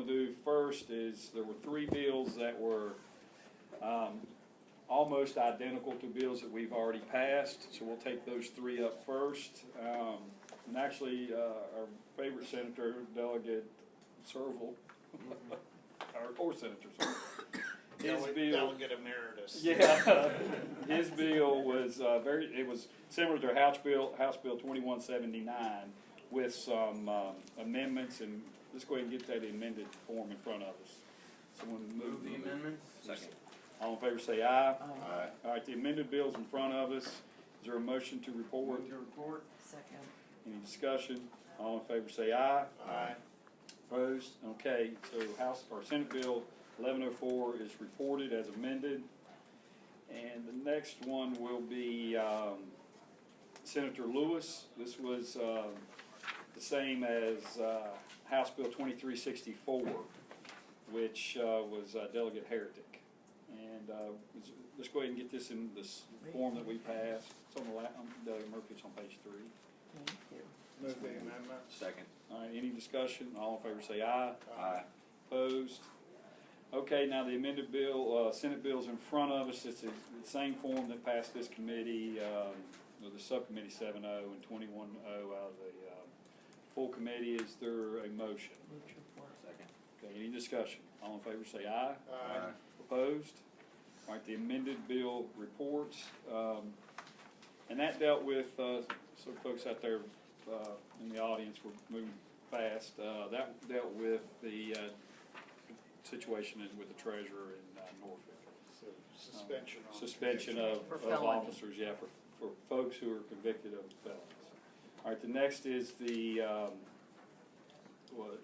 going to do first is there were 3 bills that were almost identical to bills that we've already passed, so we'll take those 3 up first. And actually, our favorite senator, Delegate Serval, or Senator Serval, his bill, Delegate Emeritus. yeah, his bill was it was similar to House Bill 2179 with some amendments, and let's go ahead and get that amended form in front of us. Someone move the amendments. Second. All in favor say aye. Aye. All right, the amended bill's in front of us. Is there a motion to report? Move to report. Second. Any discussion? All in favor say aye. Aye. Opposed? Okay, so House or Senate Bill 1104 is reported as amended. And the next one will be Senator Lewis. This was the same as House Bill 2364, which was Delegate Heretic. And let's go ahead and get this in this form that we passed. It's on the Delegate Murphy, it's on page 3. Thank you. Move the amendment. Second. All right, any discussion? All in favor say aye. Aye. Opposed? Okay, now the amended bill, Senate bill's in front of us. It's the same form that passed this committee, the Subcommittee 7-0 and 21-0 out of the full committee. Is there a motion? Move to report. Second. Okay, any discussion? All in favor say aye. Aye. Opposed? All right, the amended bill reports. And that dealt with, so folks out there in the audience were moving fast. That dealt with the situation with the treasurer in Norfolk. So suspension on Suspension For of felony. officers, yeah, for folks who are convicted of felonies. All right, the next is the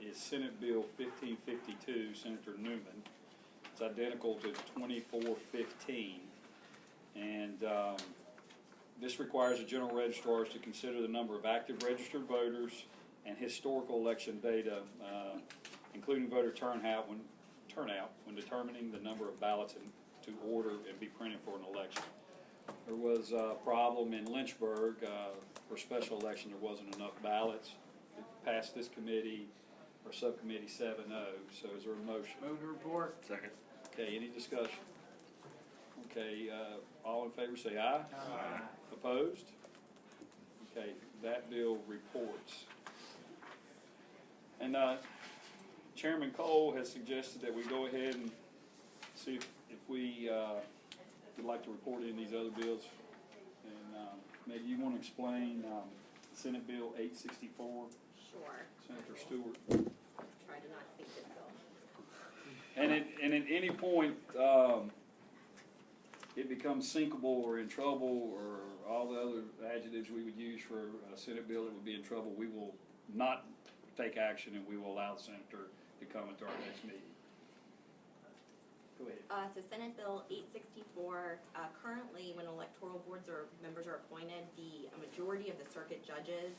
is Senate Bill 1552, Senator Newman. It's identical to 2415, and this requires the general registrars to consider the number of active registered voters and historical election data, including voter turnout when determining the number of ballots to order and be printed for an election. There was a problem in Lynchburg for special election. There wasn't enough ballots. It passed this committee or Subcommittee 7-0. So is there a motion? Move to report. Second. Okay, any discussion? Okay, all in favor say aye. Aye. Opposed? Okay, that bill reports. And Chairman Cole has suggested that we go ahead and see if we would like to report in these other bills. And maybe you want to explain Senate Bill 864, Sure. Senator Stewart. Try to not sink this bill. And at any point, it becomes sinkable or in trouble or all the other adjectives we would use for a Senate bill that would be in trouble, we will not take action and we will allow the senator to come into our next meeting. Go ahead. So Senate Bill 864, currently when electoral boards or members are appointed, the majority of the circuit judges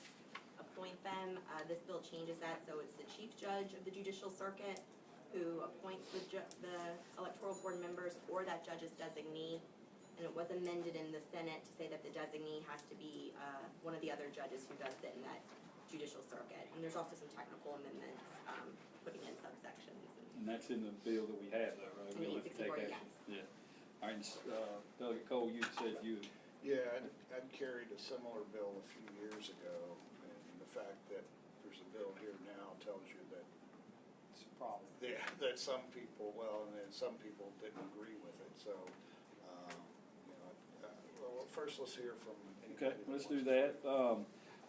appoint them. This bill changes that, so it's the chief judge of the judicial circuit who appoints the electoral board members or that judge's designee. And it was amended in the Senate to say that the designee has to be one of the other judges who does sit in that judicial circuit. And there's also some technical amendments putting in subsections. And that's in the bill that we have, though, right? In We'll have to take 864, action. Yeah. All right, Delegate Cole, you said you. Yeah, I'd carried a similar bill a few years ago, and the fact that there's a bill here now tells you that It's a problem. yeah, that some people, well, and then some people didn't agree with it. So, well, first let's hear from anybody. Okay, let's do that.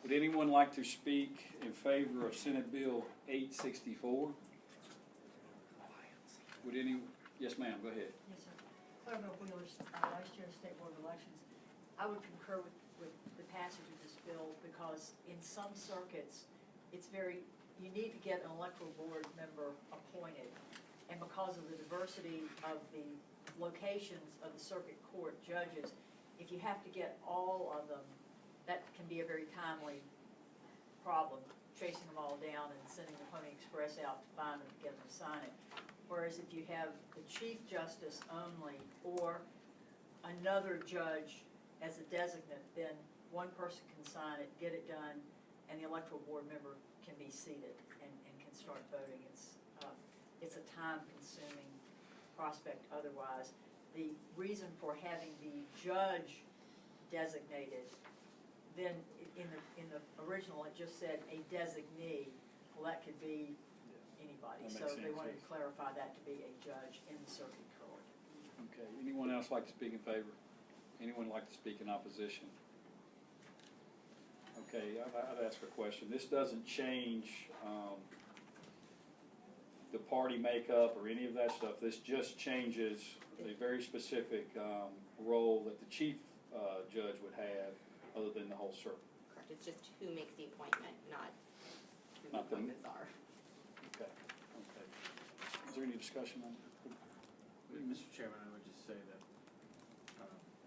Would anyone like to speak in favor of Senate Bill 864? Would any? Yes, ma'am. Go ahead. Yes, sir. Clerk Wheeler's Vice Chair of State Board of Elections. I would concur with the passage of this bill because in some circuits, you need to get an electoral board member appointed. And because of the diversity of the locations of the circuit court judges, if you have to get all of them, that can be a very timely problem, chasing them all down and sending the Pony Express out to find them to get them to sign it. Whereas if you have the Chief Justice only or another judge as a designate, then one person can sign it, get it done, and the electoral board member can be seated and can start voting. It's time-consuming prospect otherwise. The reason for having the judge designated, then in the original, it just said a designee. Well, that could be anybody. That So makes they sense, wanted to yes. clarify that to be a judge in the circuit court. Okay, anyone else like to speak in favor? Anyone like to speak in opposition? Okay, I'd ask a question. This doesn't change, the party makeup or any of that stuff. This just changes a very specific, role that the chief, judge would have, other than the whole circuit. Correct, it's just who makes the appointment, not who the Not the- appointments are. Okay, okay. Is there any discussion on that? Mr. Chairman, I would just say that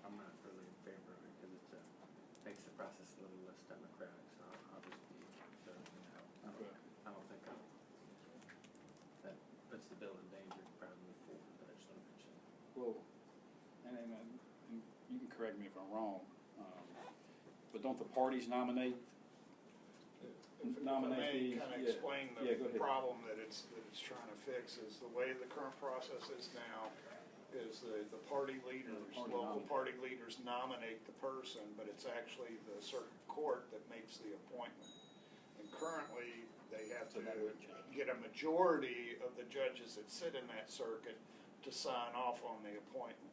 I'm not really in favor of it because it makes the process a little less democratic, so I'll just be Okay. I don't think that puts the bill in danger probably move forward, but I just want to mention it. Well, and you can correct me if I'm wrong, but don't the parties nominate? If I Nominate may these, kind of yeah. explain Yeah, go the ahead. problem that it's trying to fix is the way the current process is now is the party leaders, party local nominate. party leaders nominate the person, but it's actually the circuit court that makes the appointment. And currently, they have So to that would change. get a majority of the judges that sit in that circuit to sign off on the appointment.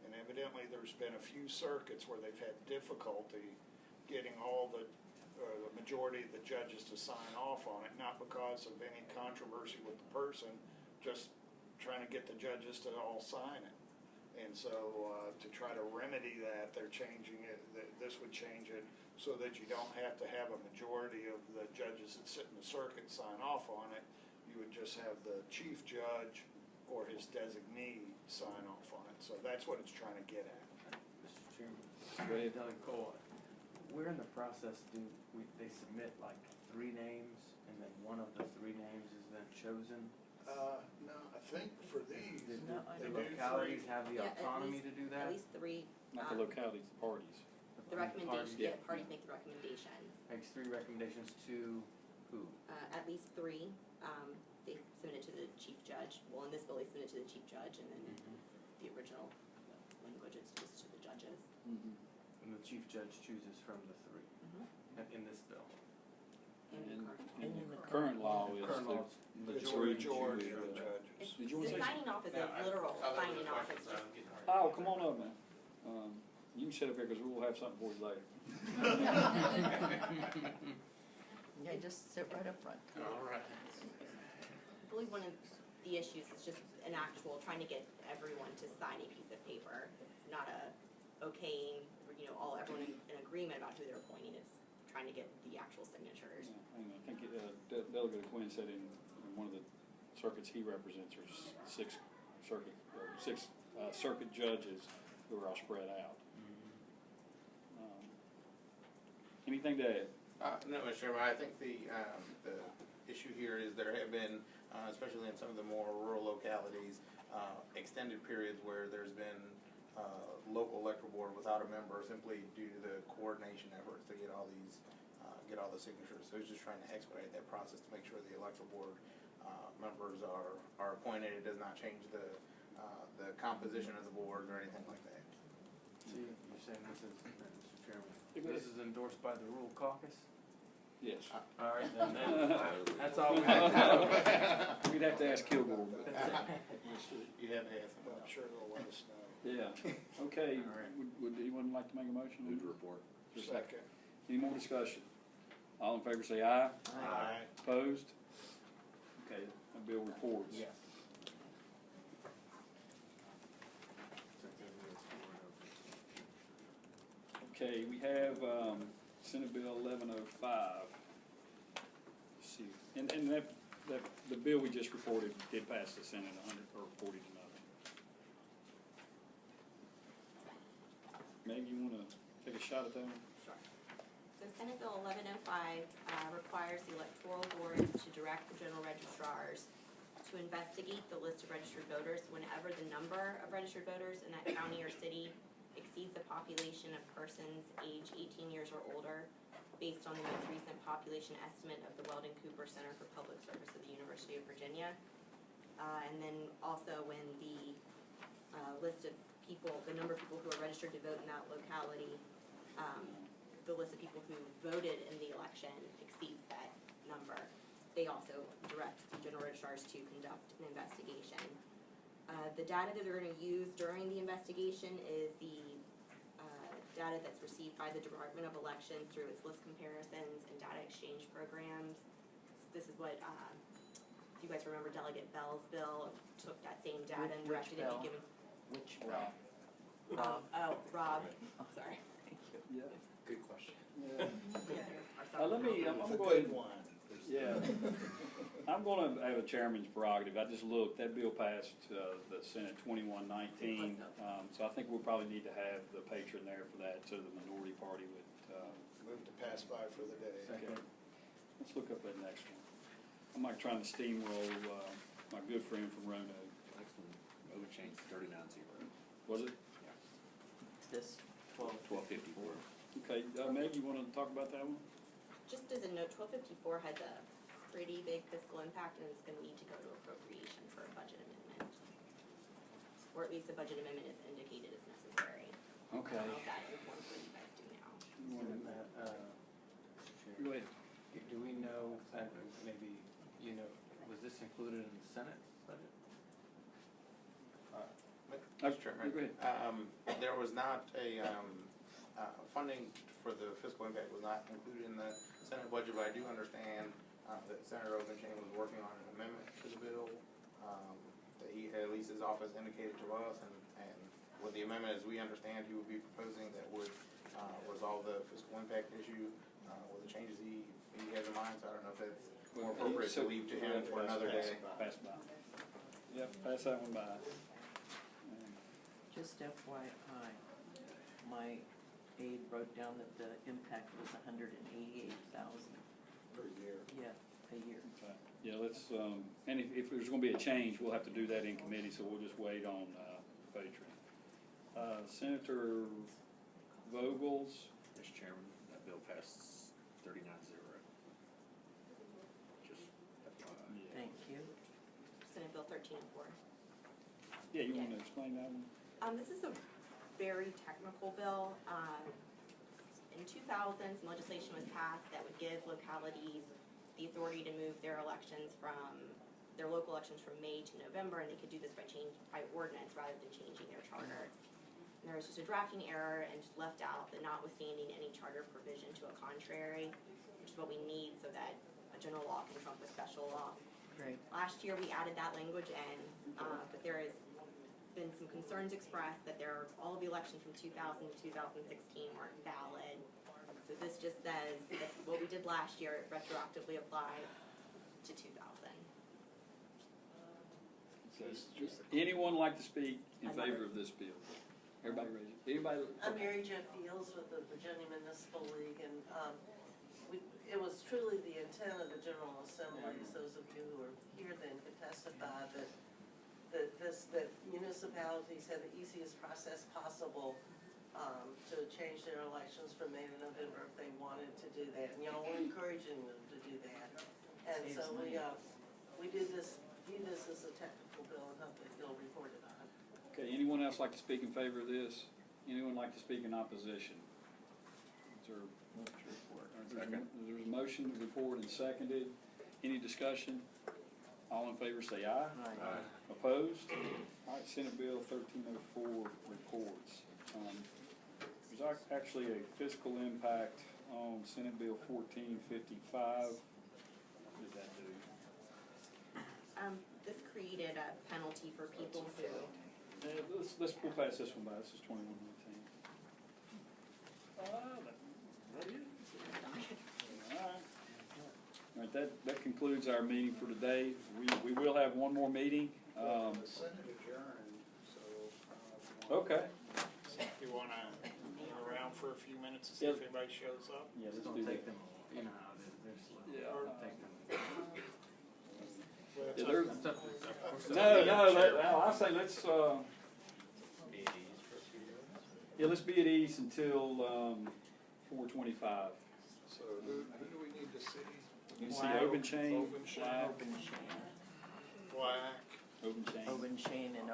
And evidently, there's been a few circuits where they've had difficulty getting all the majority of the judges to sign off on it, not because of any controversy with the person, just trying to get the judges to all sign it. And so to try to remedy that, they're changing it, this would change it so that you don't have to have a majority of the judges that sit in the circuit sign off on it. You would just have the chief judge or his designee sign off on it. So that's what it's trying to get at. Mr. Chairman. Go ahead. Doug Cole, where in the process they submit like 3 names and then one of the 3 names is then chosen? No, I think for these, No, I they The do localities three. have the Yeah, at autonomy least- to do At that? least 3, Not the localities, the parties. the recommendation, yeah. the parties make the recommendations. Makes 3 recommendations to who? At least 3, they submitted to the chief judge. Well, in this bill, they submitted to the chief judge, and then the original language, it's just to the judges. And the chief judge chooses from the 3 in this bill. And And current. and the current law is Current law the It's a majority majority chooses of the the- judges. It's, Did you wanna the say signing off is a literal signing off, it's just, Oh, come on up, man. You can sit up here because we'll have something for you later. Yeah, just sit right up front. All right. I believe one of the issues is just an actual, trying to get everyone to sign a piece of paper. It's not a okaying, everyone in agreement about who they're appointing, it's trying to get the actual signatures. Yeah, and I think Delegate Quinn said in one of the circuits he represents, there's 6 circuit judges who are all spread out. Anything to add? No, Mr. Chairman, I think the issue here is there have been, especially in some of the more rural localities, extended periods where there's been local electoral board without a member simply due to the coordination efforts to get all the signatures. So it's just trying to expedite that process to make sure the electoral board members are appointed. It does not change the composition of the board or anything like that. See, you're saying this is, Mr. Chairman, this is endorsed by the rural caucus? Yes. All right, then, that's all we have to know. We'd have to ask Kilgore, but, You have to ask them. I'm sure they'll let us know. yeah. Okay, All right. would anyone like to make a motion? Move to report. Is there a Second. Any more discussion? All in favor say aye. Aye. Opposed? Okay, that bill reports. Yes. Okay, we have, Senate Bill 1105. Let's see, and that, the bill we just reported did pass the Senate 140 to nothing. Meg, you wanna take a shot at that one? Sure. So Senate Bill 1105 requires the electoral boards to direct the general registrars to investigate the list of registered voters whenever the number of registered voters in that county or city exceeds the population of persons age 18 years or older, based on the most recent population estimate of the Weldon Cooper Center for Public Service of the University of Virginia. And then also when the list of people, the number of people who are registered to vote in that locality, the list of people who voted in the election exceeds that number, they also direct the general registrars to conduct an investigation. The data that they're going to use during the investigation is the data that's received by the Department of Elections through its list comparisons and data exchange programs. This is what, if you guys remember Delegate Bell's bill, took that same data and Which directed it to bill? give. Which bill? Rob, sorry. Thank you. Yeah. Good question. Let me, I'm It's a going, good one. yeah. I'm gonna have a chairman's prerogative. I just looked, that bill passed, the Senate 2119. So I think we'll probably need to have the patron there for that, so the minority party would, Move to pass by for the day. okay. Let's look up that next one. I'm like trying to steamroll, my good friend from Roanoke. Next one, vote change 39-0. Was it? This 1254. Okay, Meg, you wanna talk about that one? Just as a note, 1254 has a pretty big fiscal impact and it's gonna need to go to appropriations for a budget amendment. Or at least a budget amendment is indicated as necessary. I Okay. don't know if that informs what you guys do now. Mr. Chair, Go ahead. do we know, maybe, you know, was this included in the Senate budget? Mr. Chairman, Go ahead. there was not a, funding for the fiscal impact was not included in the Senate budget, but I do understand, that Senator Ovenchain was working on an amendment to the bill, that he, at least his office indicated to us, and with the amendment, as we understand, he would be proposing that would, resolve the fiscal impact issue, with the changes he has in mind, so I don't know if that's more appropriate to leave to him for another day. Pass by. Yep, pass that one by. Just FYI, my aide wrote down that the impact was 188,000. Per year. Yeah, a year. Okay. Yeah, let's, and if there's gonna be a change, we'll have to do that in committee, so we'll just wait on, patron. Senator Vogel's, Mr. Chairman, that bill passed 39-0. Just FYI. Thank you. Senate Bill 1304. Yeah, you wanna explain that one? This is a very technical bill. In 2000, some legislation was passed that would give localities the authority to move their elections from, their local elections from May to November, and they could do this by ordinance rather than changing their charter. And there was just a drafting error and just left out the notwithstanding any charter provision to a contrary, which is what we need so that a general law can trump a special law. Great. Last year, we added that language in, but there has been some concerns expressed that all of the elections from 2000 to 2016 weren't valid. So this just says that what we did last year retroactively applies to 2000. Anyone like to speak in favor of this bill? Everybody raise it. Anybody? I'm Mary Jo Fields with the Virginia Municipal League, and it was truly the intent of the General Assembly, as those of you who are here then could testify, that municipalities have the easiest process possible to change their elections from May to November if they wanted to do that, and y'all were encouraging them to do that. And so we view this as a technical bill and hope that you'll report it on. Okay, anyone else like to speak in favor of this? Anyone like to speak in opposition? Is there, there's a motion to report and seconded. Any discussion? All in favor say aye. Aye. Opposed? All right, Senate Bill 1304 reports. There's actually a fiscal impact on Senate Bill 1455. What did that do? This created a penalty for people who, We'll pass this one by. This is 2119. That is. All right, that concludes our meeting for today. We will have one more meeting. The Senate adjourned, so. Okay. If you wanna hang around for a few minutes to see Yeah. if anybody shows up. Yeah, Just let's don't do take that. them, you know how it is, they're slow. Yeah. Don't take them. Well, it's Yeah, up- there's- That's up to- that's up to- No, I say let's, Be at ease for a few minutes. yeah, let's be at ease until 4:25. So who do we need to see? You see Wow. open chain, Open chain. flag. Open shame. Black,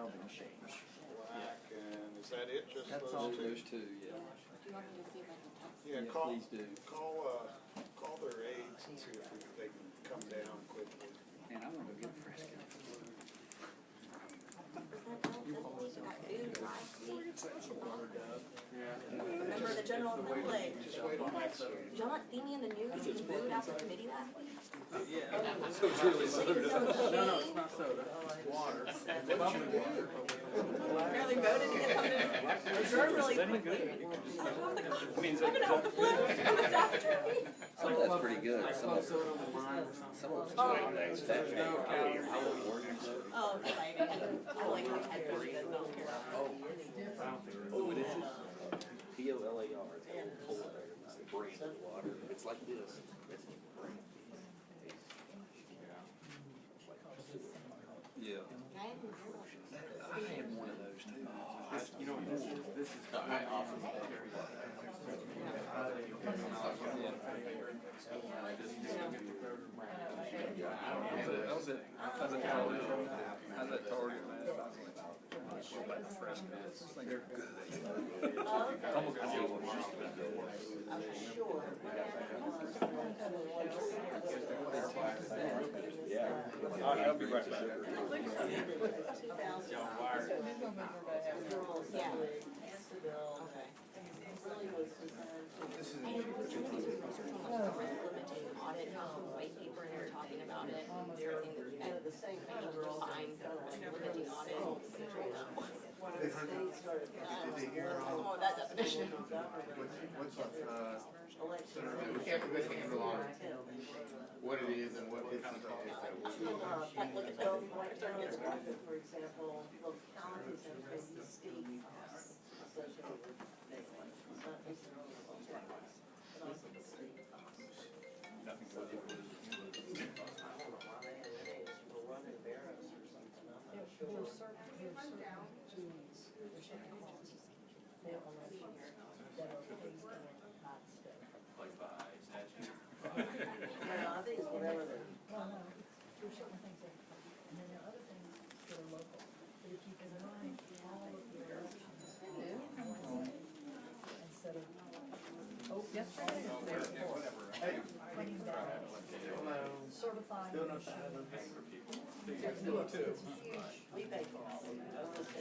valving change. Black, and is that it, just That's all those two? those two, yeah. Do you want me to see if I can text? Yeah, Yeah, call, please do. call their aides and see if they can come down quickly. And I want to get fresco. Remember the General Assembly? Just wait on that side. Did y'all not see me in the news being booed after committee last week? So it's really soda. No, it's not soda, it's water. It's bubbly water. Barely voted to get something adjourned really quickly. I'm gonna help the flip. I'm a staff attorney. Some of that's pretty good. Like Some club of soda on the line or something. some of it's Oh. there's no calories. Oh, exciting. I like how Ted Berry says, I don't care. Oh, it is. POLAR. It's polar bear. It's the brand of water. It's like this. It's brand. Yeah. I had one of those too. You know, this is the high office. How's that target? How's that target, man? What about the frescoes? They're good. Almost as good Yeah. I'll be right back. Yeah. Hey, we're trying to do some research on the risk limiting audit, some white paper, and they're talking about it. They're saying that the same thing will find the risk limiting audit. Oh, that definition. What's up, we can't have a good handle on what it is and what it's Look at that. For example, localities and maybe state costs associated with Baylor, not necessarily local costs, but also the state costs. Nothing I don't know why they have names for running barrows or something, I'm not sure. There's certain duties, there's certain costs for elections that are paid for, not state. Like by statute. Well, I think it's whatever they're. Well, no, there's certain things that, and then there are other things that are local. But if you can run all of your elections instead of, yesterday, therefore, bringing down, certifying machines. It's huge. We pay for all of it.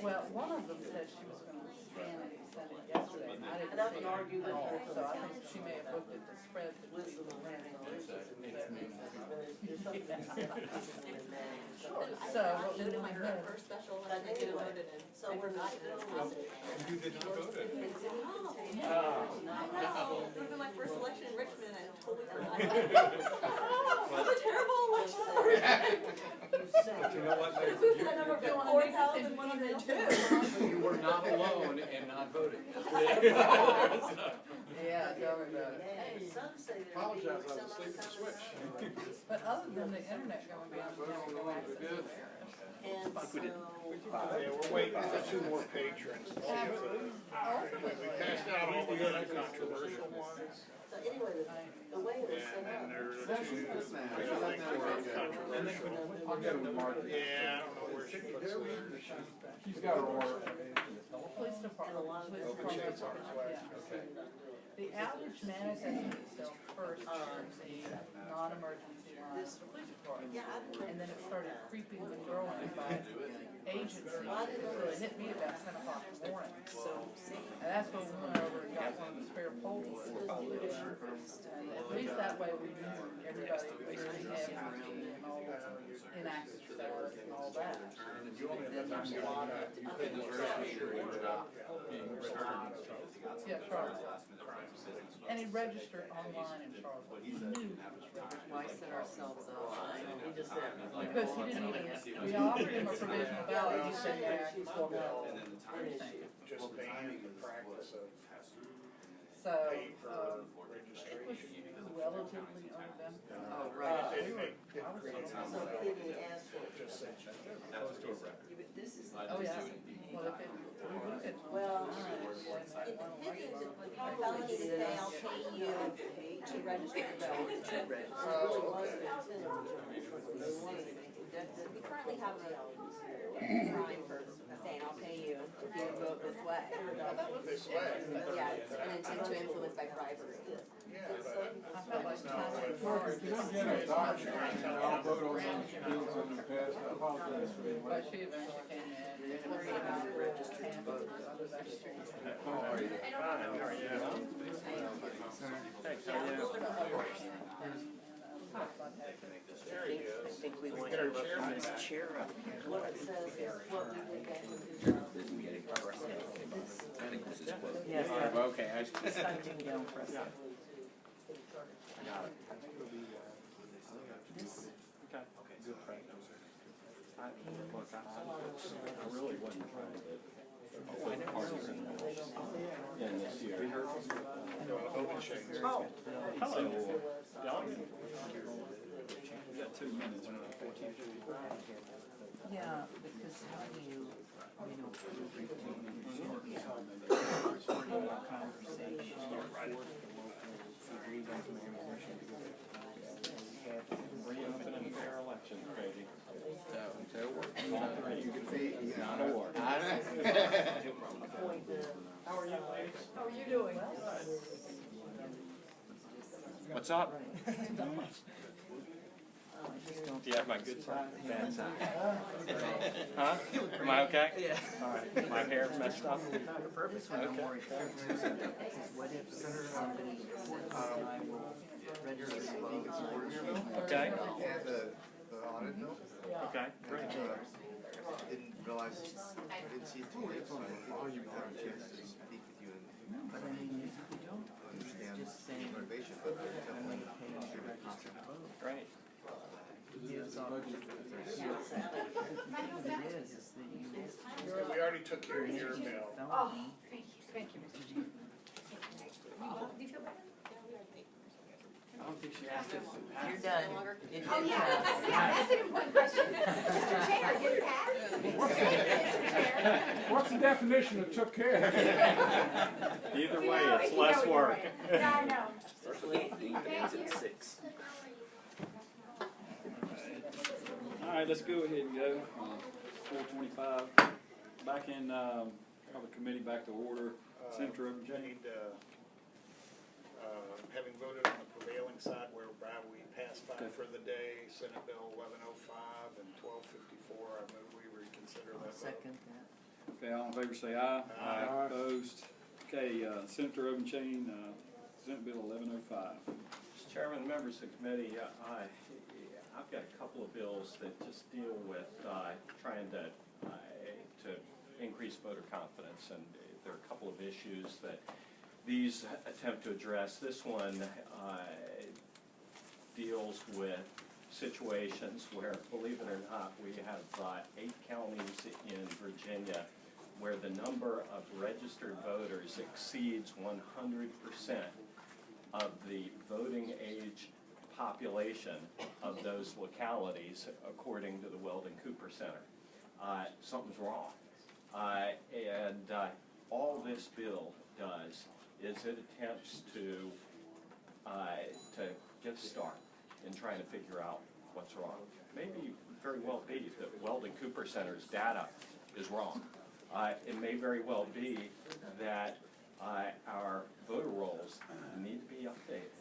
Well, one of them said she was gonna scan it and send it yesterday, and I And didn't I see can it argue at with all, her. so I think she may have looked at the spread. Wisdom of having elections and there's something to be said about people in that. So, what I we voted my want to do. first special election, I could have voted in. So we're not doing You did not vote it. I know, it would have been my first election in Richmond, and I totally forgot. It was a terrible election. You know what, It was a number of 4,102. You were not alone in not voting. Yeah, tell me about it. Some say they're Apologize, being I was asleep at the switch. But other than the internet going down, we have no access to theirs. And so, Yeah, we're waiting for 2 more patrons. We passed out all the other controversial ones, so anyway, the way it was set and then up. there are 2, I think, that are controversial. I'll go with Martha. Yeah, I don't know where she puts theirs. She's got her order. Police department, yeah. The average manifestation itself first was the non-emergency line for police department. And then it started creeping and growing by agency, so it hit me about 10 o'clock in the morning. And that's when we went over and got one of the spare poles. And at least that way we knew everybody was really heavy and all inactive status and all that. Yeah, Charlotte. And he registered online in Charlotte. He knew he was registered. Why set ourselves up? He just said. Because he didn't even, we offered him a provisional ballot, he said, yeah, no. Just banning the practice of So, paper it was registration. relatively uneventful. Oh, right. Didn't create So he didn't ask for it. just said. This is. Oh, yeah, well, if it, we look at. Well, His is a felony to say, I'll pay you to register to vote. it really wasn't intended. They wanted to make it definite. We currently have a crime for a if you vote this way. This way. Yeah, it's an intent to influence by bribery. Yeah, but I'll vote on some bills in the past, I apologize for that. But she eventually came in, didn't worry about registered voters, other registries. I think we want you up on this chair up here. What it says is what we did back in Yes, Okay, I it's hunting down for us. got it. This, Okay, good practice. I really wasn't trying to avoid parties in this year. Oh, hello. You got 2 minutes. yeah, because how do you know, conversation, Free, open, and fair election, Brady. You can see, you know, Not a war. How are you doing? What's up? Do you have my good side or bad side? Huh? Am I okay? Yeah. All right. My hair messed up? the purpose when I'm worried too, is what if somebody says, I will register to vote? Okay. And the audit bill, Okay, great. didn't realize, I didn't see it till late, so I didn't think we had a chance to speak with you and But I mean, you don't, understand just saying, the motivation, but I I'm definitely gonna pay you to register to vote. Great. Yes, the thing of it is that you. we already took care of your bill. Felony, Thank you, Mr. Chairman. Do you feel better? I don't think she asked if it passed. you're done. It did Oh, yeah, pass. that's an important question. Mr. Chair, did it pass? Mr. Chair? What's the definition of took care? Either You way, know, it's you know less you're work. right. Yeah, I know. All right, let's go ahead and go. 4:25. Back in, call the committee back to order. Senator Overton. Having voted on the prevailing side whereby we passed by Okay. for the day, Senate Bill 1105 and 1254, I move we reconsider I'll that vote. second that. Okay, all in favor say aye. Aye. Opposed? Okay, Senator Overchain, Senate Bill 1105. Mr. Chairman, members of the committee, I've got a couple of bills that just deal with trying to increase voter confidence, and there are a couple of issues that these attempt to address. This one deals with situations where, believe it or not, we have 8 counties in Virginia where the number of registered voters exceeds 100% of the voting age population of those localities, according to the Weldon Cooper Center. Something's wrong. And all this bill does is it attempts to get a start in trying to figure out what's wrong. Maybe very well be that Weldon Cooper Center's data is wrong. It may very well be that our voter rolls need to be updated,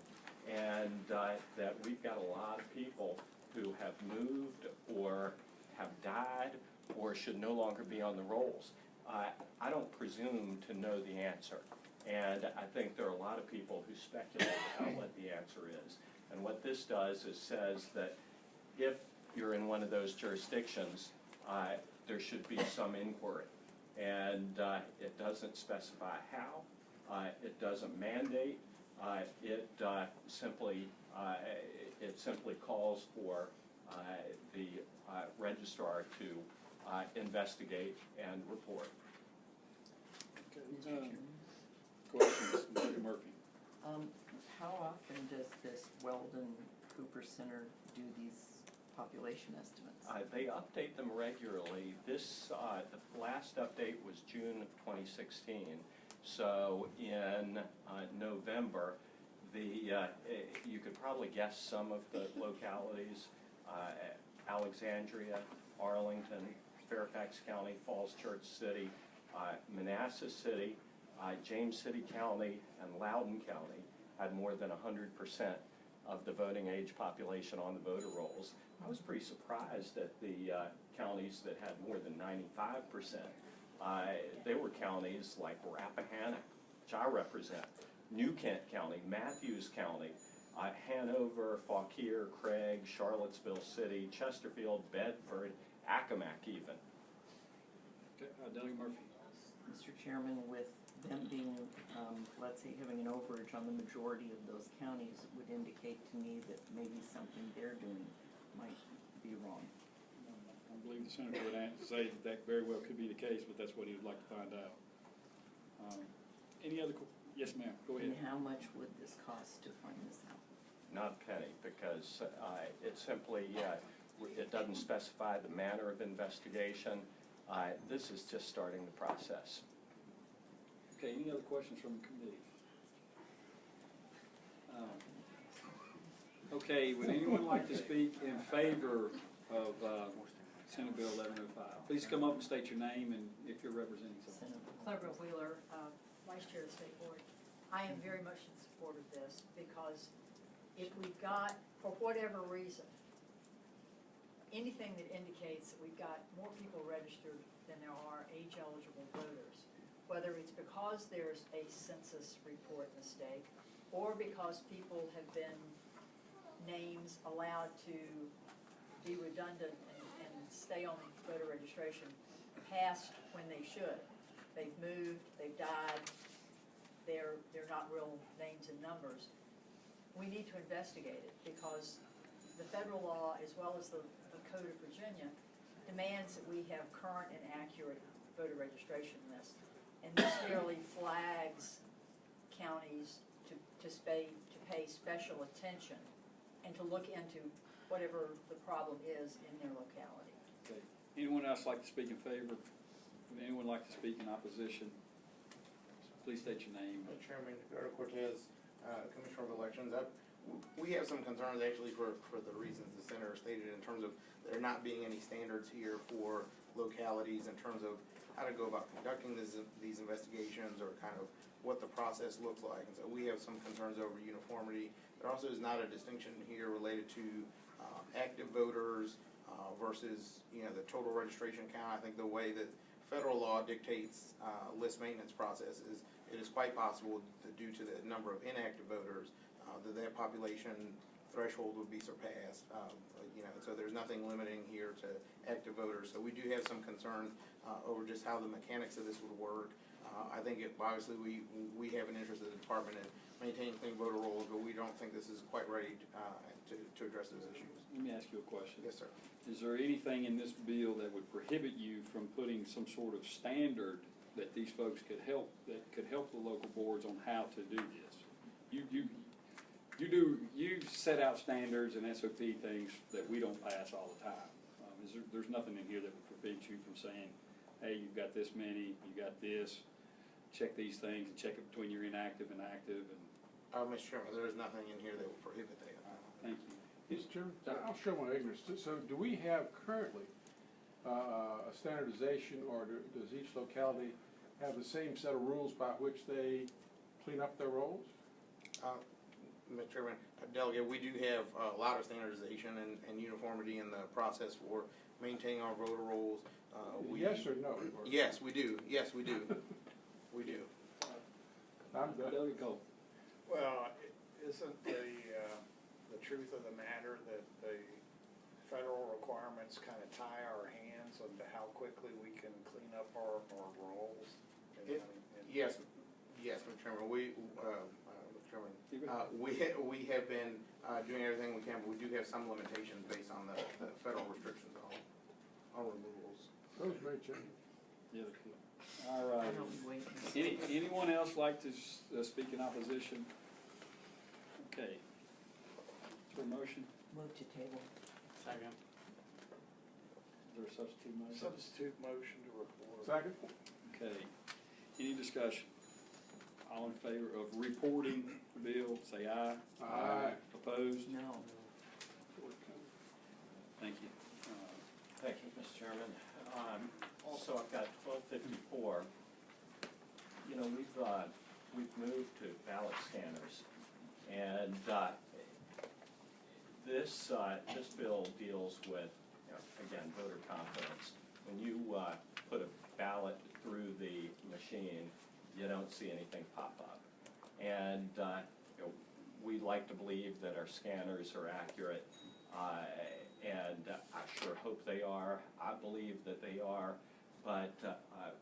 and that we've got a lot of people who have moved or have died or should no longer be on the rolls. I don't presume to know the answer, and I think there are a lot of people who speculate about what the answer is. And what this does is says that if you're in one of those jurisdictions, there should be some inquiry. And it doesn't specify how, it doesn't mandate, it simply calls for the registrar to investigate and report. Questions, Mr. Murphy? How often does this Weldon Cooper Center do these population estimates? They update them regularly. This, the last update was June of 2016. So in November, you could probably guess some of the localities: Alexandria, Arlington, Fairfax County, Falls Church City, Manassas City, James City County, and Loudoun County had more than 100% of the voting age population on the voter rolls. I was pretty surprised at the counties that had more than 95%. There were counties like Rappahannock, which I represent, New Kent County, Matthews County, Hanover, Fauquier, Craig, Charlottesville City, Chesterfield, Bedford, Accomack even. Okay, Delegate Murphy. Mr. Chairman, with them being, let's say, having an overage on the majority of those counties, it would indicate to me that maybe something they're doing might be wrong. I believe the senator would say that that very well could be the case, but that's what he would like to find out. Any other, yes ma'am, go ahead. And how much would this cost to find this out? Not a penny, because it simply, it doesn't specify the manner of investigation. This is just starting the process. Okay, any other questions from the committee? Okay, would anyone like to speak in favor of Senate Bill 1105? Please come up and state your name and if you're representing someone. Clever Wheeler, Vice Chair of the State Board. I am very much in support of this because if we've got, for whatever reason, anything that indicates that we've got more people registered than there are age-eligible voters, whether it's because there's a census report mistake or because people have been names allowed to be redundant and stay on voter registration past when they should. They've moved, they've died, they're not real names and numbers. We need to investigate it because the federal law, as well as the Code of Virginia, demands that we have current and accurate voter registration lists. And this merely flags counties to pay special attention and to look into whatever the problem is in their locality. Okay. Anyone else like to speak in favor? Would anyone like to speak in opposition? Please state your name. Mr. Chairman, Roberto Cortez, Commissioner of Elections. We have some concerns actually for the reasons the senator stated in terms of there not being any standards here for localities in terms of how to go about conducting these investigations or kind of what the process looks like. And so we have some concerns over uniformity. There also is not a distinction here related to active voters versus the total registration count. I think the way that federal law dictates list maintenance process is it is quite possible that due to the number of inactive voters that population threshold would be surpassed. So there's nothing limiting here to active voters. So we do have some concerns over just how the mechanics of this would work. I think obviously we have an interest as a department in maintaining clean voter rolls, but we don't think this is quite ready to address those issues. Let me ask you a question. Yes, sir. Is there anything in this bill that would prohibit you from putting some sort of standard that these folks could help the local boards on how to do this? You set out standards and SOP things that we don't pass all the time. There's nothing in here that would prevent you from saying, hey, you've got this many, you got this, check these things and check it between your inactive and active. And Mr. Chairman, there is nothing in here that will prohibit that. thank you. Mr. Chairman, I'll show my ignorance. So do we have currently a standardization, or does each locality have the same set of rules by which they clean up their rolls? Mr. Chairman, Delegate, we do have a lot of standardization and uniformity in the process for maintaining our voter rolls. Yes or no? Yes, we do. Yes, we do. We do. I'm good. Delegate Cole. Well, isn't the truth of the matter that the federal requirements kind of tie our hands onto how quickly we can clean up our rolls? Yes, Mr. Chairman. We have been doing everything we can, but we do have some limitations based on the federal restrictions on removals. Those may change. Yeah, they could. All right. Anyone else like to speak in opposition? Okay. Is there a motion? Move to table. Second. Is there a substitute motion? Substitute motion to report. Second? Okay. Any discussion? All in favor of reporting the bill, say aye. Aye. Opposed? No. Thank you. Thank you, Mr. Chairman. Also, I've got 1254, you know, we've moved to ballot scanners, and this bill deals with, you know, again, voter confidence. When you put a ballot through the machine, you don't see anything pop up. And you know, we like to believe that our scanners are accurate, and I sure hope they are. I believe that they are, but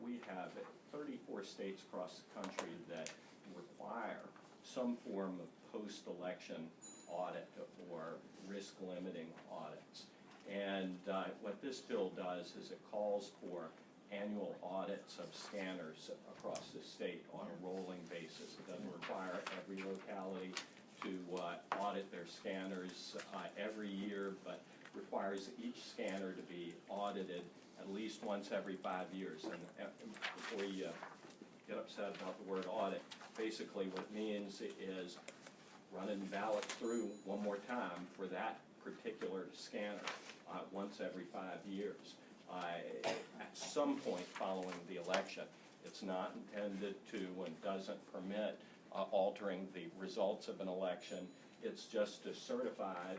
we have 34 states across the country that require some form of post-election audit or risk-limiting audits. And what this bill does is it calls for annual audits of scanners across the state on a rolling basis. It doesn't require every locality to audit their scanners every year, but requires each scanner to be audited at least once every 5 years. And before you get upset about the word audit, basically what it means is running ballots through one more time for that particular scanner once every 5 years. At some point following the election. It's not intended to and doesn't permit altering the results of an election. It's just to certify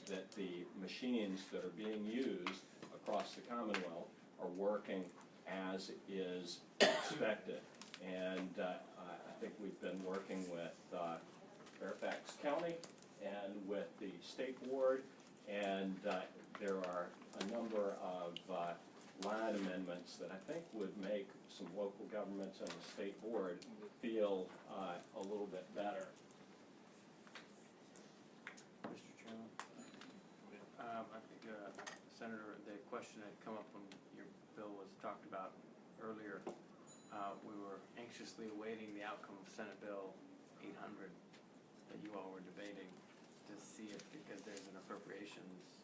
that the machines that are being used across the Commonwealth are working as is expected. And I think we've been working with Fairfax County and with the State Board, and there are a number of line amendments that I think would make some local governments and the State Board feel a little bit better. Mr. Chairman, I think Senator, the question that come up when your bill was talked about earlier, we were anxiously awaiting the outcome of Senate Bill 800 that you all were debating to see if, because there's an appropriations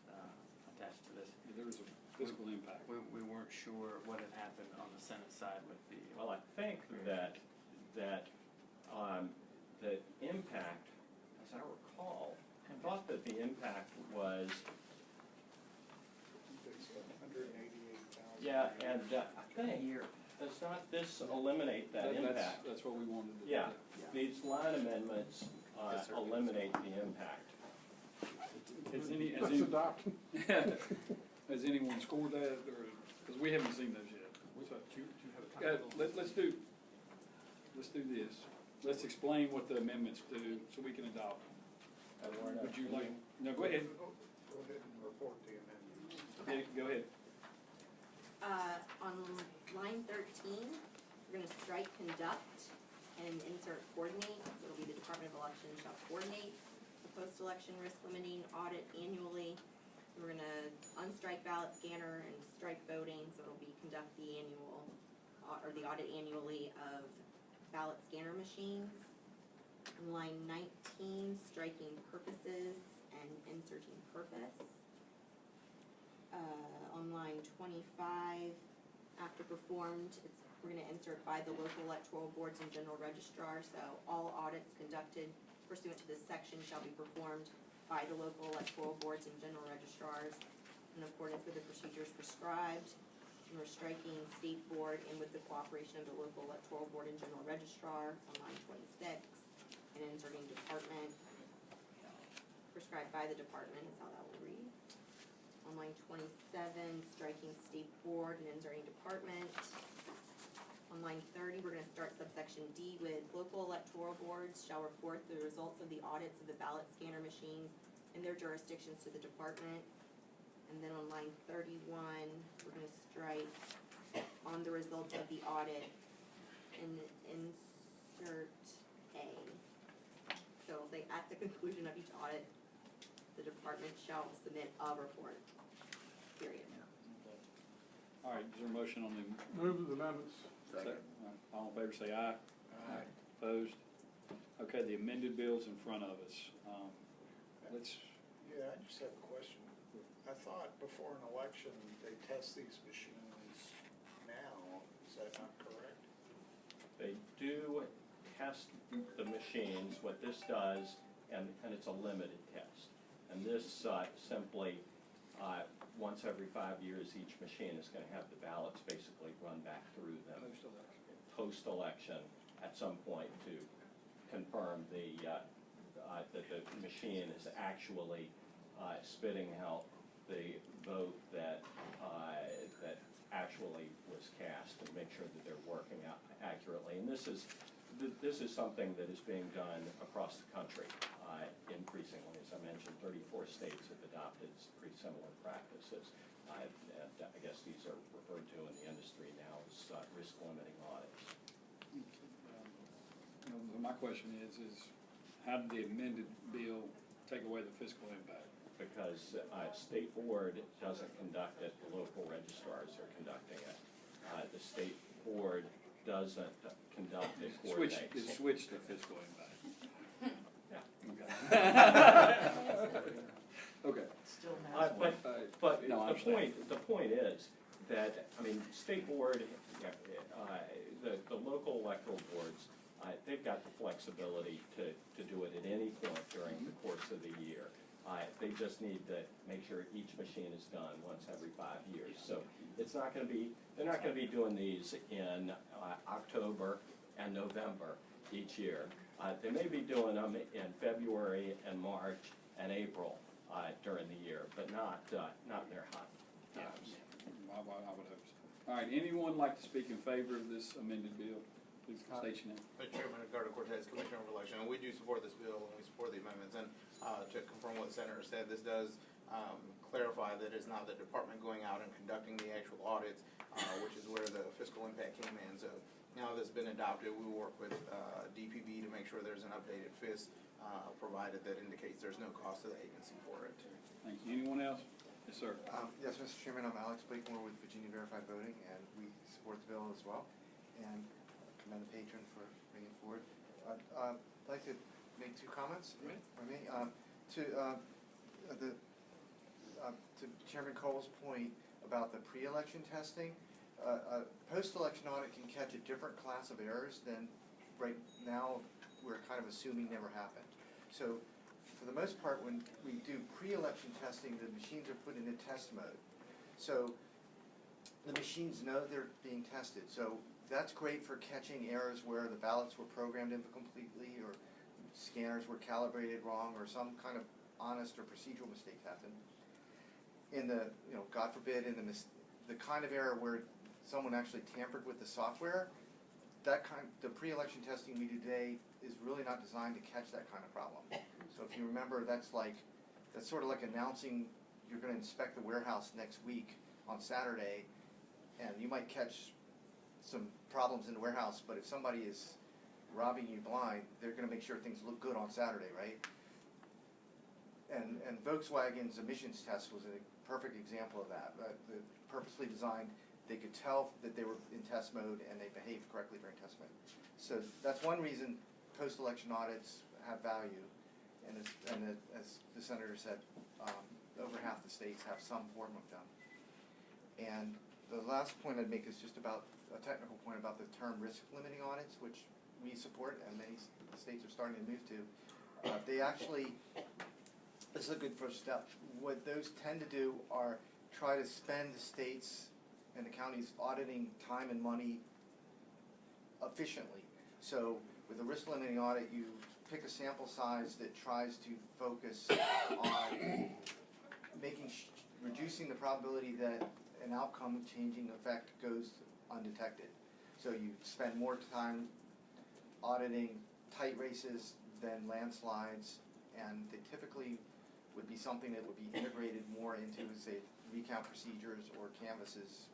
attached to this. There was a fiscal impact. We weren't sure what had happened on the Senate side with the. Well, I think that the impact, as I recall, I thought that the impact was. It's 188,000. Yeah, and I think, does not this eliminate that impact? That's what we wanted to do. Yeah, these line amendments eliminate the impact. Let's adopt. Has anyone scored that, or, because we haven't seen those yet. Let's do this. Let's explain what the amendments do, so we can adopt them. Would you like, no, go ahead. Go ahead and report the amendments. Okay, go ahead. On line 13, we're gonna strike conduct and insert coordinate, so it'll be the Department of Elections shall coordinate the post-election risk limiting audit annually. We're gonna unstrike ballot scanner and strike voting, so it'll be conduct the annual, or the audit annually of ballot scanner machines. On line 19, striking purposes and inserting purpose. On line 25, after performed, we're gonna insert by the local electoral boards and general registrar, so all audits conducted pursuant to this section shall be performed by the local electoral boards and general registrars in accordance with the procedures prescribed. And we're striking state board and with the cooperation of the local electoral board and general registrar on line 26, and inserting department, prescribed by the department is how that will read. On line 27, striking state board and inserting department. On line 30, we're gonna start subsection D with local electoral boards shall report the results of the audits of the ballot scanner machines and their jurisdictions to the department. And then on line 31, we're gonna strike on the results of the audit and insert A. So it'll say at the conclusion of each audit, the department shall submit a report, period. All right, is there a motion on the? Move the amendments. Second. All in favor say aye. Aye. Opposed? Okay, the amended bill's in front of us. Yeah, I just have a question. I thought before an election, they test these machines now. Is that not correct? They do test the machines, what this does, and it's a limited test. And this simply, once every 5 years, each machine is going to have the ballots basically run back through them. post-election at some point to confirm that the machine is actually spitting out the vote that actually was cast, and make sure that they're working out accurately. And this is something that is being done across the country increasingly. As I mentioned, 34 states have adopted pretty similar practices. And I guess these are referred to in the industry now as risk limiting audits. My question is how did the amended bill take away the fiscal impact? Because state board doesn't conduct it, the local registrars are conducting it. The state board doesn't conduct it, coordinates. It switched the fiscal impact. Yeah. Okay. Still not. But No, I the point is that, I mean, state board, the local electoral boards, they've got the flexibility to do it at any point during the course of the year. They just need to make sure each machine is done once every 5 years. So it's not going to be, they're not going to be doing these in October and November each year. They may be doing them in February and March and April during the year, but not in their hot times. I would hope so. All right, anyone like to speak in favor of this amended bill? Please state your name. Mr. Chairman, Ricardo Cortez, Commissioner of Election, and we do support this bill and we support the amendments. And to confirm what the Senator said, this does clarify that it's not the department going out and conducting the actual audits, which is where the fiscal impact came in. So now that it's been adopted, we will work with DPB to make sure there's an updated FIS provided that indicates there's no cost to the agency for it. Thank you. Anyone else? Yes, sir. Yes, Mr. Chairman, I'm Alex Blakemore with Virginia Verified Voting, and we support the bill as well. And commend the patron for bringing it forward. I'd like to make 2 comments for me. To Chairman Cole's point about the pre-election testing, post-election audit can catch a different class of errors than right now we're kind of assuming never happened. So for the most part, when we do pre-election testing, the machines are put into test mode. So the machines know they're being tested. So that's great for catching errors where the ballots were programmed incompletely or scanners were calibrated wrong or some kind of honest or procedural mistake happened. In the, God forbid, in the kind of error where someone actually tampered with the software, the pre-election testing we do today is really not designed to catch that kind of problem. So if you remember, that's sort of like announcing you're going to inspect the warehouse next week on Saturday, and you might catch some problems in the warehouse, but if somebody is robbing you blind, they're going to make sure things look good on Saturday, right? And Volkswagen's emissions test was a perfect example of that. Purposely designed, they could tell that they were in test mode and they behaved correctly during test mode. So that's one reason post-election audits have value. And as the Senator said, over half the states have some form of them. And the last point I'd make is just about a technical point about the term risk limiting audits, which we support and many states are starting to move to. They actually, this is a good first step. What those tend to do are try to spend the states and the counties auditing time and money efficiently. So with a risk limiting audit, you pick a sample size that tries to focus on reducing the probability that an outcome changing effect goes undetected. So you spend more time auditing tight races than landslides, and they typically would be something that would be integrated more into, say, recount procedures or canvases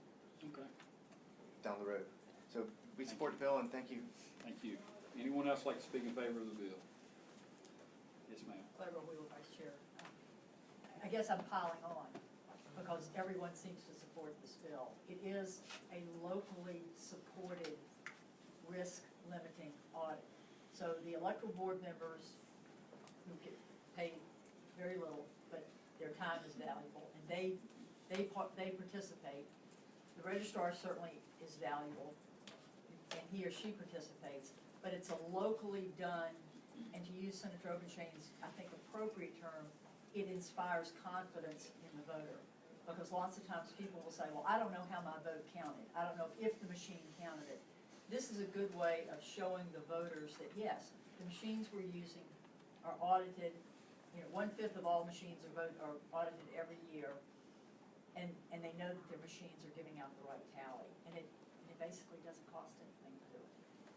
down the road. So we support the bill, and thank you. Thank you. Anyone else like to speak in favor of the bill? Yes, ma'am. Clever Wheeler, Vice Chair. I guess I'm piling on because everyone seems to support this bill. It is a locally supported risk limiting audit. So the electoral board members who get paid very little, but their time is valuable, and they participate. The registrar certainly is valuable, and he or she participates, but it's a locally done, and to use Senator Obenshain's, I think, appropriate term, it inspires confidence in the voter. Because lots of times people will say, well, I don't know how my vote counted. I don't know if the machine counted it. this is a good way of showing the voters that, yes, the machines we're using are audited. You know, 1/5 of all machines are audited every year, and they know that their machines are giving out the right tally, and it basically doesn't cost anything to do it.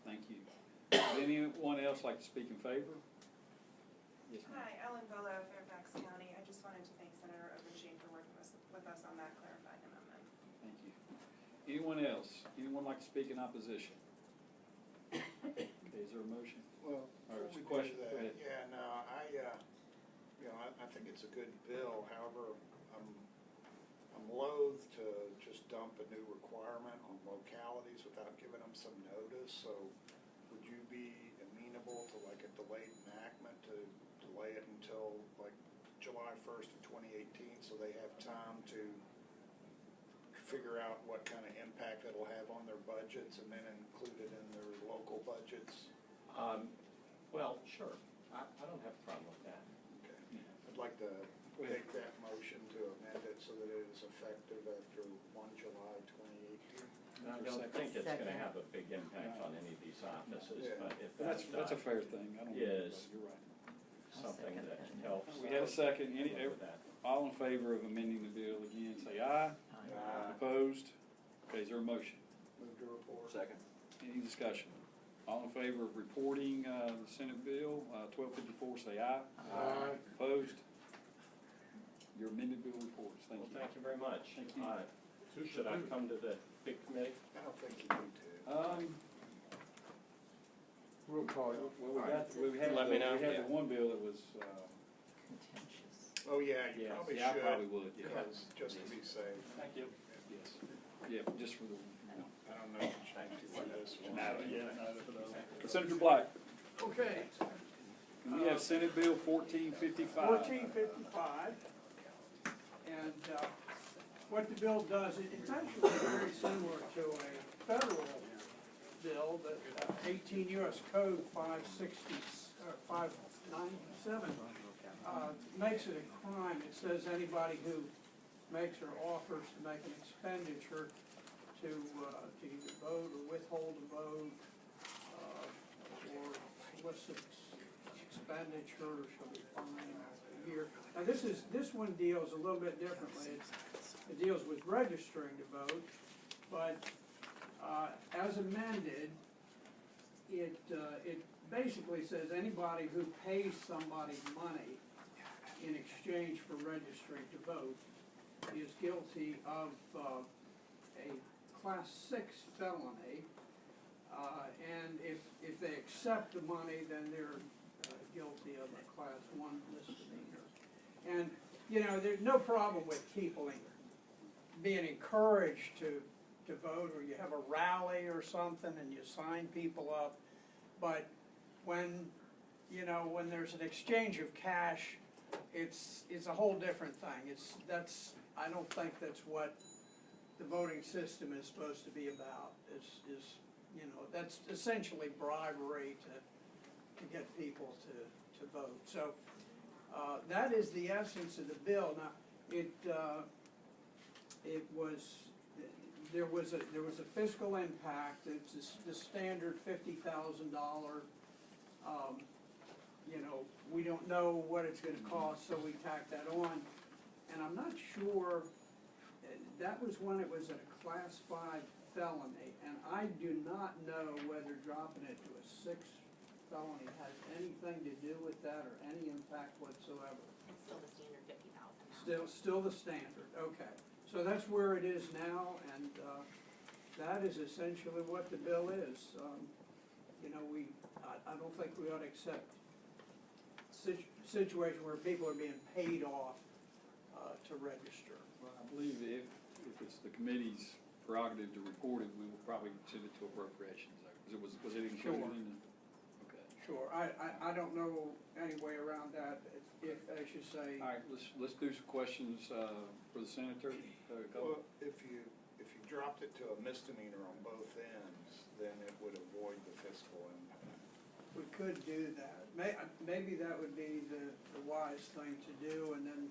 Thank you. Would anyone else like to speak in favor? Yes, ma'am. Hi, Ellen Volo, Fairfax County. I just wanted to thank Senator Overseen for working with us on that clarified amendment. Thank you. Anyone else? Anyone like to speak in opposition? Okay, is there a motion? Well, Or before we question? do Go that, ahead. yeah, no, I think it's a good bill, however, I'm loath to just dump a new requirement on localities without giving them some notice, so would you be amenable to like a delayed enactment to delay it until like July 1st of 2018, so they have time to figure out what kind of impact it'll have on their budgets and then include it in their local budgets? Well, sure, I don't have a problem with that. Okay. I'd like to take that motion to amend it so that it is effective after 1 July 2018. I don't think it's gonna have a big impact on any of these offices, Yeah. but if That's that's a fair thing. I don't. Is- You're right. something second that that. helps. We had a second. I'm good with that. All in favor of amending the bill again, say aye. Opposed? Okay, is there a motion? Move to report. Second. Any discussion? All in favor of reporting the Senate Bill 1254, say aye. Aye. Opposed? Your amended bill reports. Thank Well, you. thank you very much. Thank you. Should I come to the big committee? I don't think you need to. We'll call you. Well, we had Let me know. the one bill that was, Contentious. Oh, yeah, you yes, probably yeah, I should. probably would, yeah. Because, just to be safe. Thank you. Yes. Yeah, just for the, I don't know if you changed it for this one. Senator Black, Okay, we have Senate Bill 1455. 1455, and what the bill does, it's actually very similar to a federal bill, that 18 U.S. Code 597 makes it a crime. It says anybody who makes or offers to make an expenditure to either vote or withhold a vote, or solicit expenditure shall be fined a year. Now this one deals a little bit differently. It deals with registering to vote, but as amended, it basically says anybody who pays somebody money in exchange for registering to vote is guilty of a Class 6 felony, and if they accept the money, then they're guilty of a Class 1 misdemeanor. And, you know, there's no problem with people being encouraged to vote, or you have a rally or something and you sign people up, but when, you know, when there's an exchange of cash, it's a whole different thing. I don't think that's what the voting system is supposed to be about, is you know, that's essentially bribery to get people to vote. So that is the essence of the bill. Now, there was a fiscal impact. It's the standard $50,000. You know, we don't know what it's going to cost, so we tack that on. And I'm not sure. That was when it was a Class 5 felony, and I do not know whether dropping it to a 6 felony has anything to do with that or any impact whatsoever. It's still the standard 50,000. Still the standard, okay. So that's where it is now, and that is essentially what the bill is. You know, I don't think we ought to accept situation where people are being paid off to register. Well, I believe if it's the committee's prerogative to report it, we will probably send it to appropriations. Was it included Sure. in the? Okay. Sure, I don't know any way around that, if, as you say. All right, let's do some questions for the senator. Well, if you dropped it to a misdemeanor on both ends, then it would avoid the fiscal impact. We could do that. Maybe that would be the wise thing to do, and then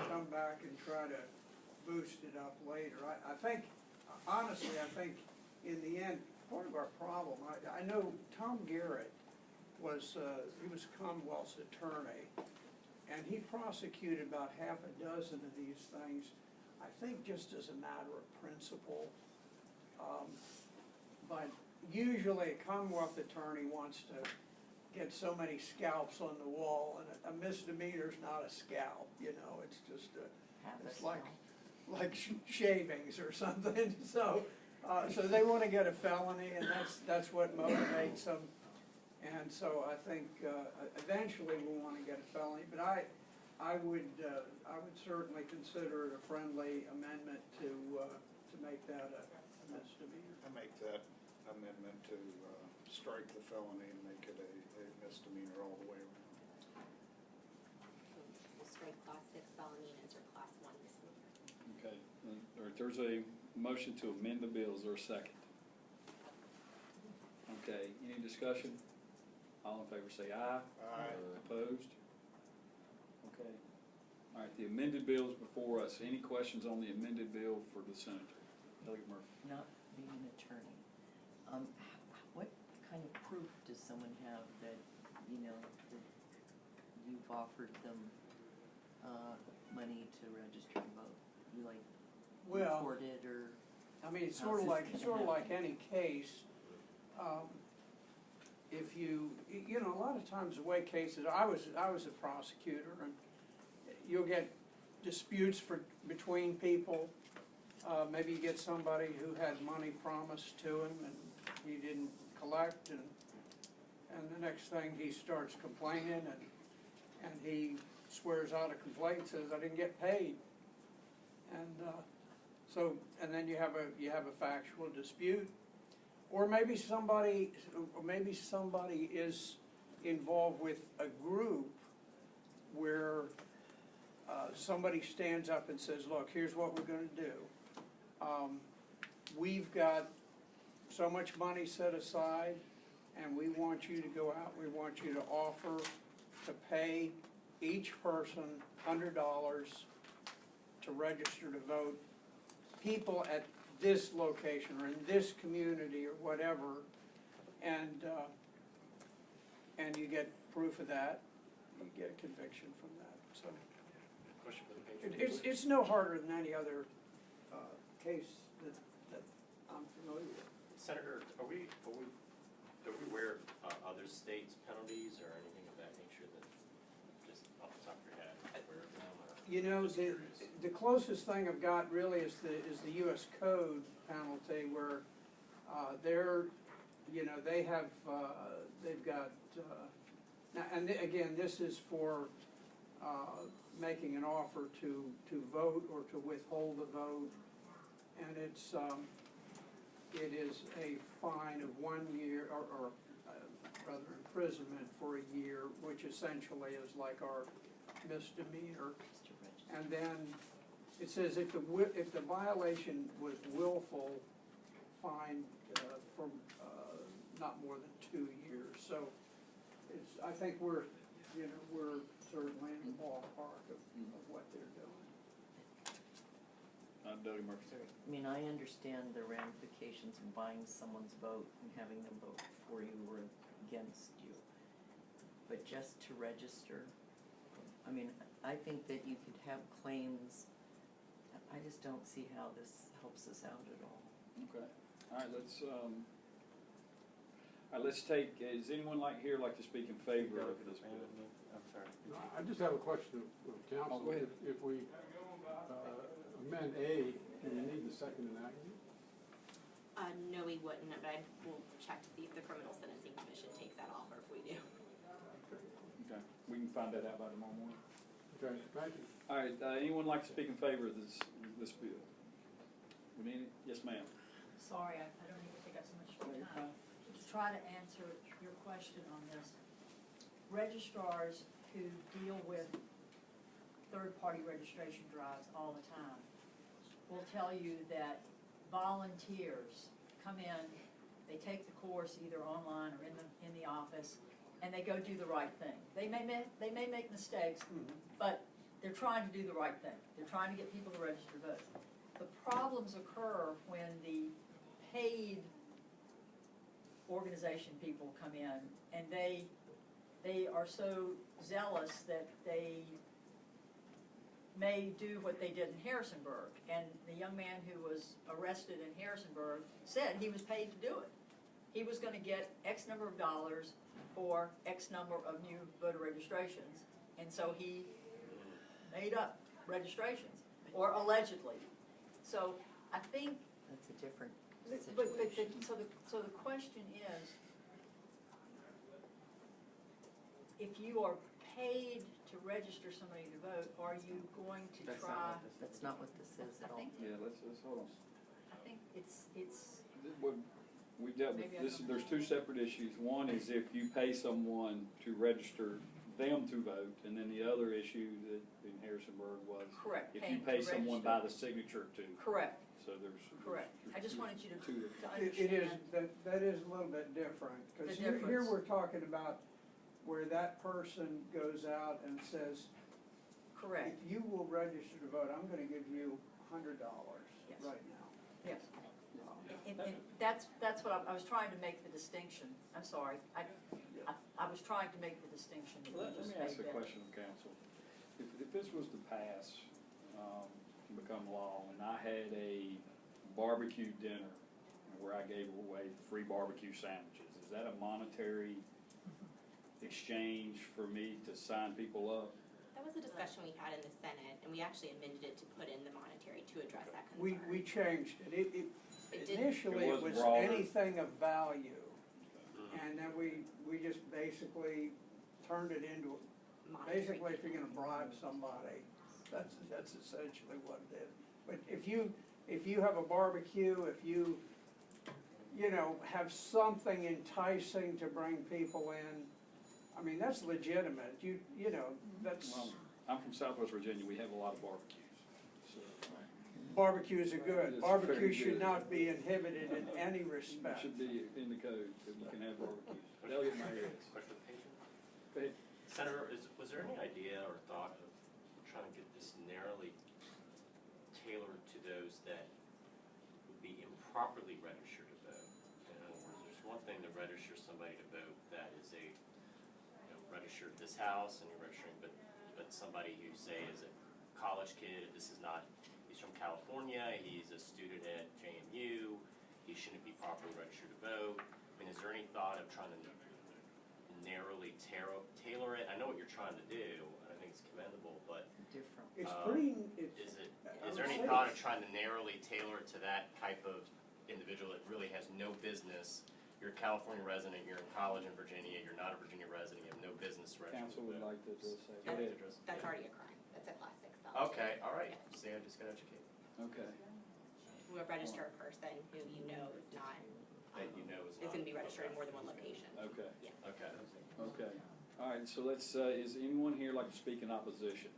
come back and try to boost it up later. I think, honestly, I think in the end, part of our problem. I know Tom Garrett was, he was Commonwealth's attorney, and he prosecuted about half a dozen of these things, I think just as a matter of principle. But usually a Commonwealth attorney wants to get so many scalps on the wall, and a misdemeanor's not a scalp, you know, it's just it's like shavings or something, so they wanna get a felony, and that's what motivates them. And so I think, eventually we'll wanna get a felony, but I would certainly consider it a friendly amendment to make that a misdemeanor. I make that amendment to strike the felony and make it a misdemeanor all the way around. We'll strike class 6 felony and enter class 1 misdemeanor. Okay, there's a motion to amend the bill, is there a second? Okay, any discussion? All in favor say aye. Aye. Opposed? Okay. All right, the amended bill is before us. Any questions on the amended bill for the senator? Delegate Murphy. Not being an attorney, what kind of proof does someone have that, you know, that you've offered them money to register to vote? You like Well, report it, or? I mean, it's how's sort this of gonna like happen? any case. If you know, a lot of times the way cases, I was a prosecutor, and you'll get disputes between people. Maybe you get somebody who had money promised to him and he didn't collect, and the next thing he starts complaining, and he swears out a complaint, says, I didn't get paid. And then you have a factual dispute. Or maybe somebody is involved with a group where somebody stands up and says, look, here's what we're gonna do. We've got so much money set aside, and we want you to go out, we want you to offer to pay each person $100 to register to vote. People at this location or in this community or whatever, and you get proof of that, you get a conviction from that. So Question for the patron. it's no harder than any other case that I'm familiar with. Senator, are we aware of other states' penalties or anything of that nature that just off the top of your head, aware of them? Or You know, the closest thing I've got really is the U.S. Code penalty, where they've got now, and again, this is for making an offer to vote or to withhold a vote, and it is a fine of 1 year or rather imprisonment for a year, which essentially is like our misdemeanor. And then it says if the violation was willful, fine for not more than 2 years. So I think we're certainly in the ballpark of what they're doing. Delegate Murphy. I mean, I understand the ramifications of buying someone's vote and having them vote for you or against you. But just to register, I mean, I think that you could have claims. I just don't see how this helps us out at all. Okay, all right, let's take, is anyone here like to speak in favor of this bill? I'm sorry. No, I just have a question of council. Go ahead. If we amend A, do we need the second enactment? No, we wouldn't, but we'll check to see if the Criminal Sentencing Commission takes that off, or if we do. Okay, we can find that out by tomorrow morning. Okay, thank you. All right, anyone like to speak in favor of this bill? We need it? Yes, ma'am. Sorry, I don't need to take up so much of your time. To try to answer your question on this, registrars who deal with third-party registration drives all the time will tell you that volunteers come in, they take the course either online or in the office, and they go do the right thing. They may make mistakes, but they're trying to do the right thing. They're trying to get people to register to vote. The problems occur when the paid organization people come in, and they are so zealous that they may do what they did in Harrisonburg. And the young man who was arrested in Harrisonburg said he was paid to do it. He was gonna get X number of dollars for X number of new voter registrations, and so he made up registrations, or allegedly. So I think, That's a different but, situation. so the question is, if you are paid to register somebody to vote, are you going to That's not try? what this is. That's not what this is I at all. think, Yeah, let's hold on. I think it's, What we dealt with, Maybe I this, don't there's two separate issues. One is if you pay someone to register them to vote, and then the other issue that in Harrisonburg was correct, if paying you to pay someone by register. the signature to. Correct, So there's. correct. I just wanted you to Two. It is, understand. that is a little bit different, because The here difference. we're talking about where that person goes out and says, Correct, if you will register to vote, I'm gonna give you $100 Yes. right now. yes. And that's what I was trying to make the distinction. I'm sorry. I was trying to make the distinction that you Let just me made ask a there. question of council. If this was to pass, and become law, and I had a barbecue dinner where I gave away free barbecue sandwiches, is that a monetary exchange for me to sign people up? That was a discussion we had in the Senate, and we actually amended it to put in the monetary to address that concern. We changed it. It did- Initially, It it was was broader. anything of value, and then we just basically turned it into, monetary. basically, if you're gonna bribe somebody, that's essentially what it is. But if you have a barbecue, if you have something enticing to bring people in, I mean, that's legitimate, that's, Well, I'm from Southwest Virginia, we have a lot of barbecues, so. barbecues are good. It's Barbecue very should good. not be inhibited in any It respect. should be in the code that you can have barbecues. Elliot Mayer is. Question, patient? Go ahead. Senator, was there any idea or thought of trying to get this narrowly tailored to those that would be improperly registered to vote? In other words, there's one thing to register somebody to vote that is registered at this house and you're registering, but somebody who say is a college kid, he's from California, he's a student at JMU, he shouldn't be properly registered to vote. I mean, is there any thought of trying to narrowly tailor it? I know what you're trying to do, and I think it's commendable, but Different. It's is there any thought of trying to narrowly tailor it to that type of individual that really has no business? You're a California resident, you're in college in Virginia, you're not a Virginia resident, you have no business registered. Council would like to address that. Go That's- ahead. That's already a crime. That's a class 6 felony. Okay, all right. See, I just got educated. Okay. You register a person who you know is not, That you know is is not. gonna be registered in more than one location. Okay. Yeah. Okay. Okay. All right, so let's, is anyone here like to speak in opposition?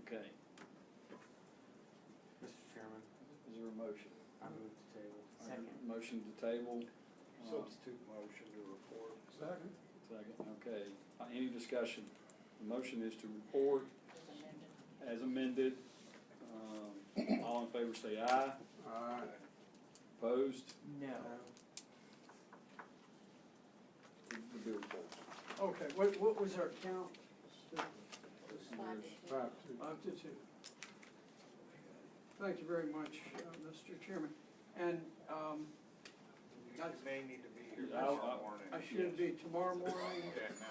Okay. Mr. Chairman, Is there a motion? I move to table. Second. Motion to table. Substitute motion to report. Second. Second, okay. Any discussion? The motion is to report as amended. All in favor say aye. Aye. Opposed? No. The bill reports. Okay, what was our count? Five, two. 5-2. Thank you very much, Mr. Chairman. And You may need to be here I'll- tomorrow morning. I should be tomorrow morning. At 9.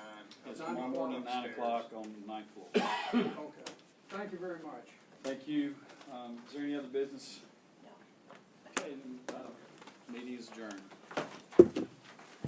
It's 9 tomorrow morning, o'clock 9 o'clock on the ninth floor. Okay, thank you very much. Thank you. Is there any other business? No. Okay, then, meeting is adjourned.